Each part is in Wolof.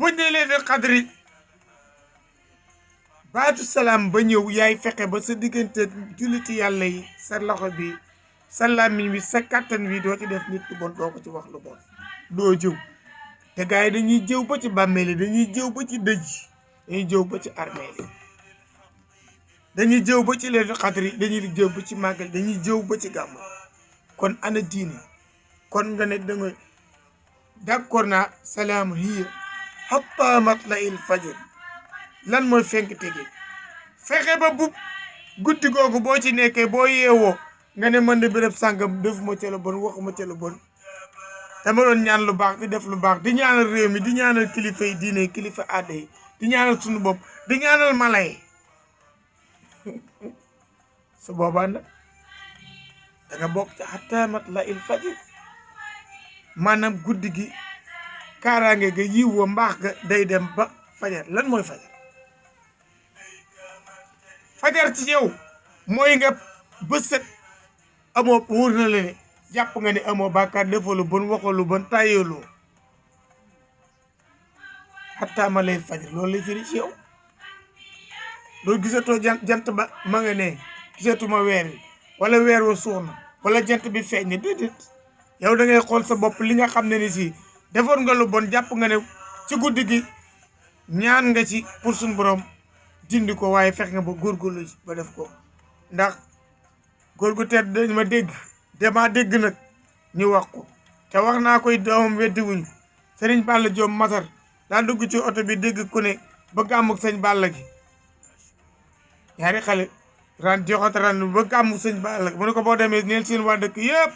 buñ ne leen xadri baatu salaam ba ñëw yaay fexe ba sa diggante julliti yàlla yi sa loxo bi sa làmmiñ bi sa kàttan wi doo ci def nit lu bon doo ko ci wax lu bon doo jëw te gars yi dañuy jëw ba ci bàmmeel yi dañuy jëw ba ci dëj dañuy jëw ba ci armeel yi dañuy jëw ba ci leen xadri dañuy jëw ba ci màggal dañuy jëw ba ci gàmm kon ana diine kon nga ne da nga d'accord naa salaam hiya hatta matla'il fajr lan mooy fenk tege fexe ba bu guddi googu boo ci nekkee boo yeewoo nga ne man de béréb sàngam defuma ca lu bon waxuma ca lu bon dama doon ñaan lu baax di def lu baax di ñaanal réew mi di ñaanal kilifa yi diine kilifa aada yi di ñaanal suñu bopp di ñaanal mala yi su boobaa nag da nga bokk ci hatta matla'il fajr maanaam guddi gi kaaraange ga yiw wa mbaax ga day dem ba fajar lan mooy fajar fajar ci yow mooy nga bësët amoo wóor na la ne jàpp nga ne amoo bàkkaar defoo lu bon waxoo lu bon tàyyeeloo hatta matla'il fajr loolu lay firi ci yow loolu gisatoo jant ba ma nga ne gisatuma weer wi wala weer wa suux na wala jant bi feeñ ne déedéet yow da ngay xool sa bopp li nga xam ne ni si defoon nga lu bon jàpp nga ne ci guddi gi ñaan nga ci pour suñu borom dindi ko waaye fex nga ba góorgóorlu ba def ko ndax góor gu tedd dañ ma dégg dama dégg nag ñu wax ko te wax naa koy doomam weddi wuñu sëriñ Balla Diop Masar daa dugg ci oto bi dégg ku ne ba gàmmuk sëñ Balla gi ñaari xale ran joxante ran ba gàmmuk sëñ Balla gi mu ne ko boo demee neel seen waa dëkk yëpp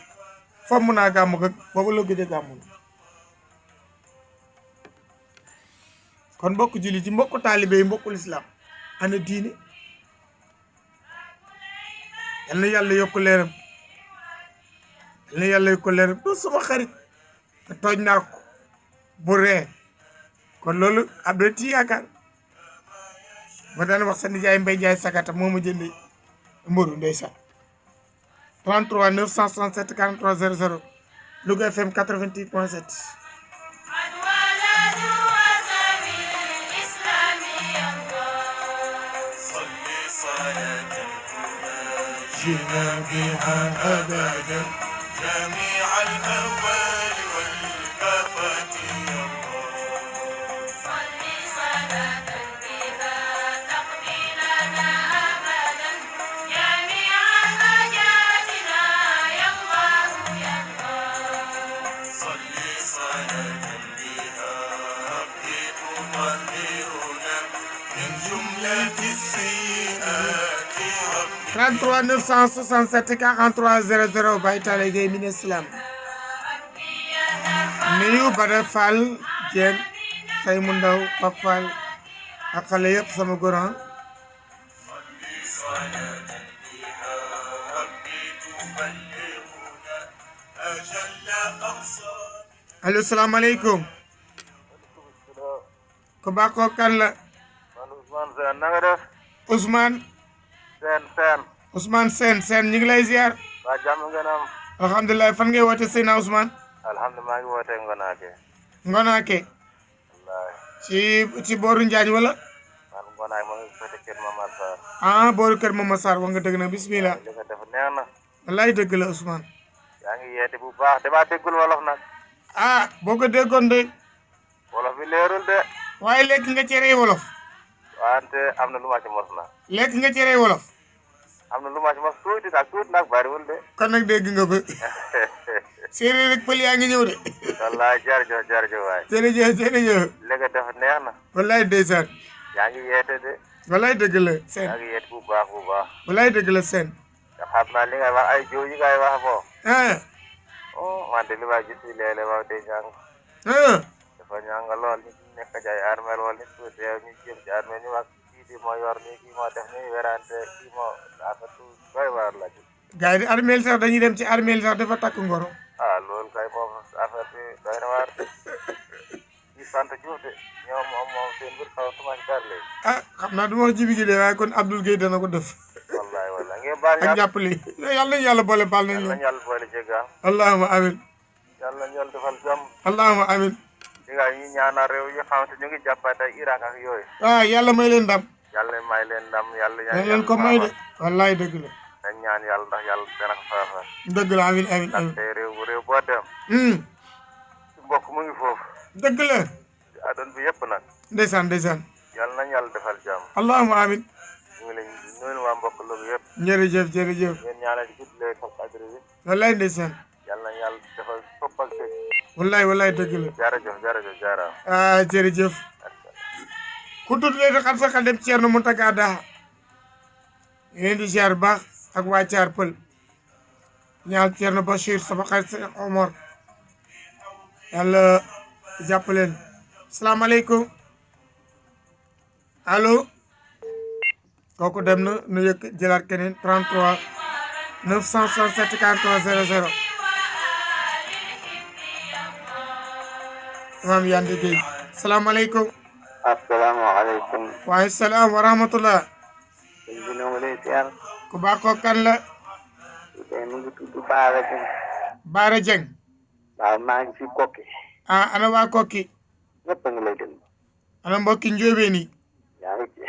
fomm naa gàmmuk ak boobu la gëj a gàmmul kon mbokk julli ci mbokk taalibe yi mbokku lislaam ana diine yal na yàlla yokk leeram yal na yàlla yokk leeram doo sama xarit te tooñ naa ko bu ree kon loolu am na ci yaakaar ma daan wax sa nijaay Mbay Njaay Sagata moo ma jënd mburu ndeysaan 33 967 43 00 Louga FM 88.7 جئنا بها أبدا جميع الأهوال والكافات يا الله صل صلاة بها تقضي لنا أبدا جميع حاجاتنا يا الله يا الله صل صلاة بها ربي تطهرنا من جملة السيئات 33 967 43 00 Baye Talla Gueye min islam nuyu Bada Fall Dieng say mu ndaw Pap Fall ak xale yëpp sama goran allo salaamaaleykum ko baax ko kan la Ousmane Sène na nga def Ousmane Ousmane Sène ñu ngi lay ziar. waa jàmm ngeen am. alhamdulilah fan ngay woote Seyna Ousmane. alhamdulilah maa ngi wootee Ngonaake. Ngonaake. wallaahi. ci booru Njaañ wala. man Ngonaake maa ngi féete kër Mama Sarr. ah booru kër Mama Sarr wax nga dëgg na bismillah. li nga def neex na. wallaay dëgg la Ousmane. yaa ngi yeete bu baax damaa déggul wolof nag. ah boo ko déggoon de. wolof bi leerul de. waaye lekk nga cere wolof. wante am na lu ma ci mos na. lekk nga cere wolof. am na lu ma ci mos tuuti nag bariwul de. kon nag dégg nga ko. séeréer rek pël yaa ngi ñëw de. wallaahi jërëjëf waay. jërëjëf. li nga def neex na. wallaay ndeysaan. yaa ngi yeete de. wallaay dëgg la seen. yaa ngi yeete bu baax. wallaay dëgg la seen. te xam naa li ngay wax ay jiw yi ngay wax foofu. ah. wante li ma gis léeg-léeg wax day ñàng. ah. dafa ñàng lool nit ñi nekk ci ay armeel wala nit ku teew ñu jëm ci armeel ñu wax kii di moo yor nii kii moo def nii werante kii moo dafa doy waar la ci. gars yi di armeel sax dañuy dem ci armeel sax dafa takk ngoro. loolu kay moom affaire bi doy na waar de ci sant Diouf de ñoom moom seen mbir xaw tuma ci dara léegi. xam naa du ma wax jibi gi de waaye kon Abdoul Gueye dana ko def. wallaay ngeen baal ak jàppale yàlla nañu yàlla boole baal nañu yàlla nañu yàlla boole jéggal. allahumma amin. yàlla nañu yàlla defal jàmm. allahumma amin. di nga ñu ñaanal réew yi xamante ñu ngi jàppante ak Irak ak yooyu yàlla may leen ndam yàlla may leen ndam yàlla dañ leen ko may de wallaay dëgg la dañ ñaan yàlla ndax yàlla dana ko faafal dëgg la amin amin amin te réew boo dem ci mbokk mu ngi foofu dëgg la ci àdduna bi yëpp nag ndeysaan ndeysaan yàlla nañ yàlla defal jàmm allahumma amin ñu ngi leen di nuyu waa mbokk loolu yëpp jërëjëf jërëjëf ngeen ñaanal ci lee ko adré bi wallaay ndeysaan yàlla nañ yàlla defal sopp ak dégg wallaay wallaay dëgg la jërëjëf jaaraam jërëjëf ku tudd leen xam sa xel dem Thierno Mountaga Daha leen di ziar baax ak waa Thiar Pël ñaan Thierno Bachir sama xarit Sëñ Omar yàlla jàppaleen salaamaaleykum allo kooku dem na nu yëkk jëlaat keneen 33 967 43 00 Imam Yandé Gueye salaamaaleykum asalaamaaleykum waaye salaam wa rahmatullah sëñ bi noo ngi lay ziar ku baax ko kan la tey mu ngi tudd Baara Dieng Baara Dieng waaw maa ngi fi Kokki ana waa Kokki ñëpp a ngi lay déglu ana mbokki njóobeen yi yaa ngi ci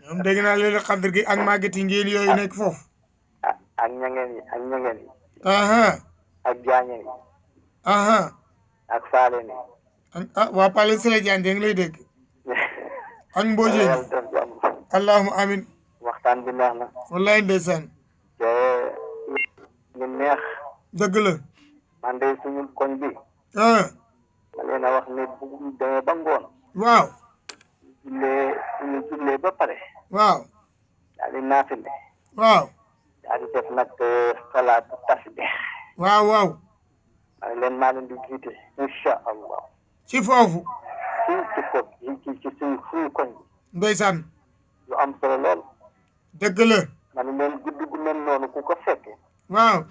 ñoom dégg naa leen xadr gi ak màgget yi ngeen yooyu nekk foofu ak ñangeen yi ak jaañeen yi ak faaleen yi waa Palen Sele Diagne ngi lay dégg ak Mbodjeen yàlla def jàmm allahumma amin waxtaan bi neex na wallaay ndeysaan te ñu neex dëgg la man de suñu koñ bi ma leen a wax ne bu demee ba ngoon waaw suñu jullee ba pare waaw daal di naafile waaw daal di def nag salaatu tasbih waaw waaw ma ne leen maa leen di jiite incha allah ci foofu ci ko ci suñu koñ bi ndeysaan yu am solo lool dëgg la ma ne leen guddi gu mel noonu ku ko fekke waaw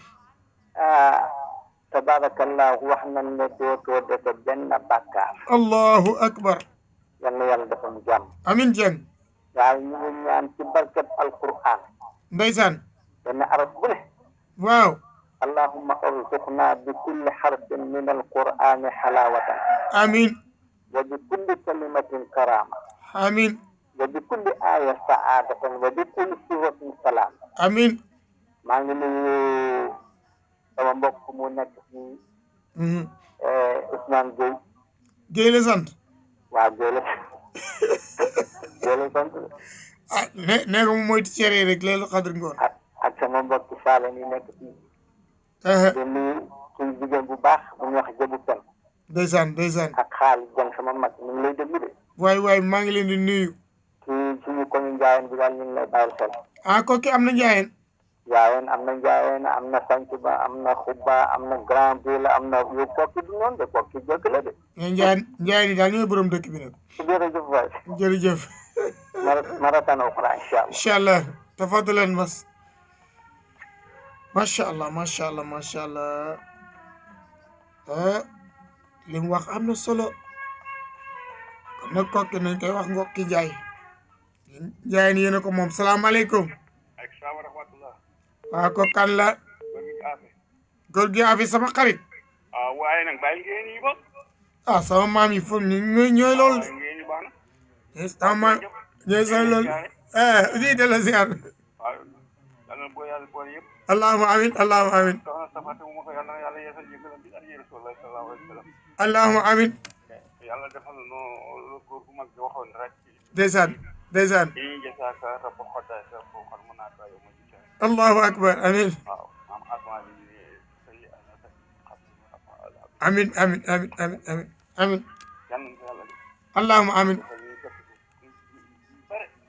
tabarakallah wax nañ ne dootoo defe benn bàkkaar allahu akbar yal na yàlla dafa mu jàmm amin Dieng waaye ñu ngi ñaan ci barkat alquran ndeysaan benn arab bu ne waaw allahumma arzuqna bi kulli harfin min alqurani halawatan amin wa bi kulli kalimatin karama amin wa bi kulli aya saadatan wa bi kulli suratin salam amin maa ngi nuyu sama mbokk mu nekk fii Ousmane Gueye Gueye la sant waaw Gueye la sant nee ko mu moytu cere rek leelu xadr ngoon ak sama mbokk Saalé yi nekk fii di nuyu suñu jigéen bu baax bu ñuy wax Jëbu Pen ndeysaan ndeysaan ak xaalis jàng sama mag ñu ngi lay déglu de waay maa ngi leen di nuyu ci suñu koñu njaayeen bi daal ñu ngi lay bàyyil xel kooki am na njaayeen njaayeen am na sanc ba am na xubba am na grand ville am na yu Kokki du noonu de Kokki jëkk la de njaayeen yi daal ñooy borom dëkk bi nag jërëjëf waay jërëjëf maratana uxra incha allah tafadalan mas macha allah li mu wax am na solo kon nag Kokki nañ koy wax ngokki njaay njaayeen yéen a ko moom salaamaaleykum waaw ko kan la góor gi afi sama xarit waaye nag bàyyi ngeen yi ba sama maam yi foofu ñooy loolu de sama maam ñooy sooy loolu lii de la ziar allahumma amin allahumma amin allahumma amin yàlla defal no góor gu mag bi waxoon rek ndeysaan yi jasaaka rabbu xoddaaka fo xon mu naata yow ma ci allahu akbar amin waaw am asma bi say amin allahumma amin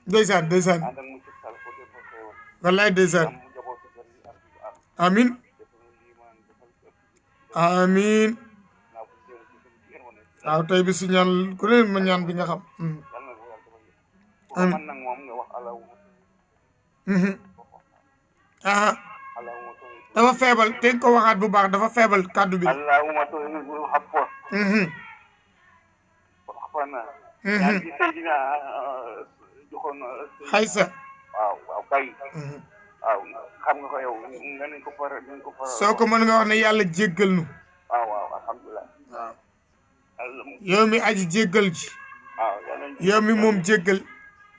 ndeysaan wallaay ndeysaan amin waaw tey bi si ñaan ku ne ma ñaan bi nga xam man nag moom nga wax dafa feebal te nga ko waxaat bu baax dafa feebal kàddu bi allahumma tuhibul afwa yaa ngi Seydina joxoon xaysa waaw kay waaw xam nga ko yow nga nañ ko fara soo ko mën nga wax ne yàlla jéggal nu waaw alhamdulilah waaw yow mi aji jéggal ji waaw yàlla nañ yow mi moom jéggal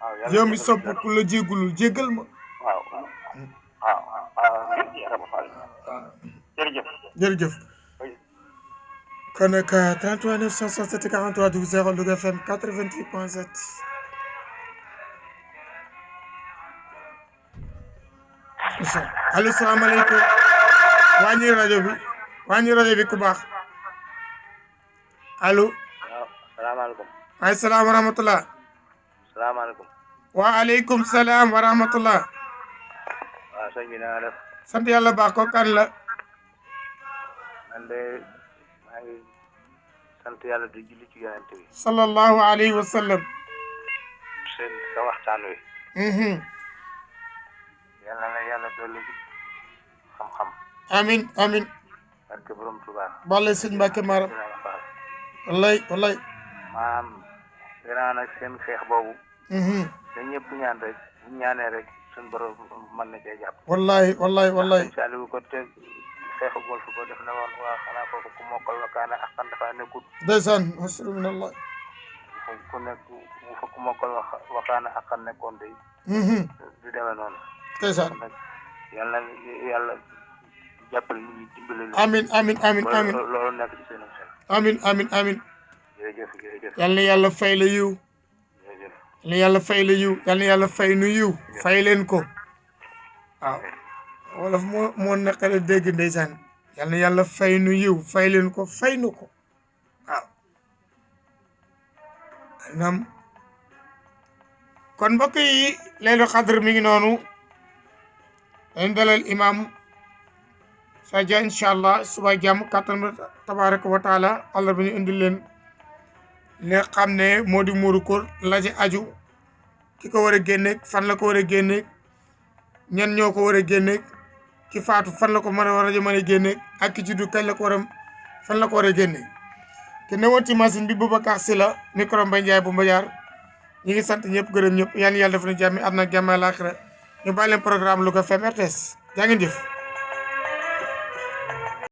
waaw yàlla yow mi sopp ku la jéggulul jéggal ma waaw waaw waaw jërëjëf jërëjëf kon nag 33 967 43 00 Louga FM 88.7 allo salaamaaleykum wàññi rajo bi ku baax allo waaw salaamaaleykum. ay salaam wa rahmatullah salaamaaleykum. waaleykum salaam wa rahmatullah waaw sëñ bi na nga def. sant yàlla baax ko kan la man de maa ngi sant yàlla di julli ci yonent bi. sallallahu alayhi wa sallam seen sa waxtaan wi. yàlla na yàlla dolli xam-xam. amin amin barke borom Tuubaa. bale sëñ Mbàkke Maram wallaay wallaay maanaam dinaa nag seen xeex boobu. da ñëpp ñaan rek bu ñaanee rek suñu borom mën na cee jàpp. wallaay wallaay wallaay Saliou ko te xeexu golf ko def na woon waa xanaa kooku ku mokkal wa kaana aqan dafa nekkut. ndeysaan wasru min allah ku nekk bu fa ku mokkal wa kaana aqan nekkoon day du demee noonu. ndeysaan nag yàlla na yàlla jàppale nit ñi dimbale leen. amin amin amin amin loolu nekk ci seen xel. amin amin amin jërëjëf jërëjëf yal na yàlla fay la yiw jërëjëf. yal na yàlla fay la yiw yal na yàlla fay nu yiw fay leen ko waaw wolof moo naqare dégg ndeysaan yal na yàlla fay nu yiw fay leen ko fay nu ko waaw nam kon mbokk yi Laylatul Qadr mi ngi noonu dañ dalal imam Sadia incha allah suba jàmm kattan tabaraka wa taala allah bi ñu indil leen li nga xam ne moo di muuru koor la ci aju ki ko war a génneeg fan la ko war a génneeg ñan ñoo ko war a génneeg ki faatu fan la ko mën a génneeg ak ki juddu kañ la ko war a fan la ko war a génneeg ki newoon ci machine bi Boubacar Sylla micro Mbaye Ndiaye bu Mbajaar ñi ngi sant ñëpp gërëm ñëpp yàlla def na jàmmi am na jàmm àllaaxira ñu bàyyi leen programme Louga FM RTS jaa ngeen jëf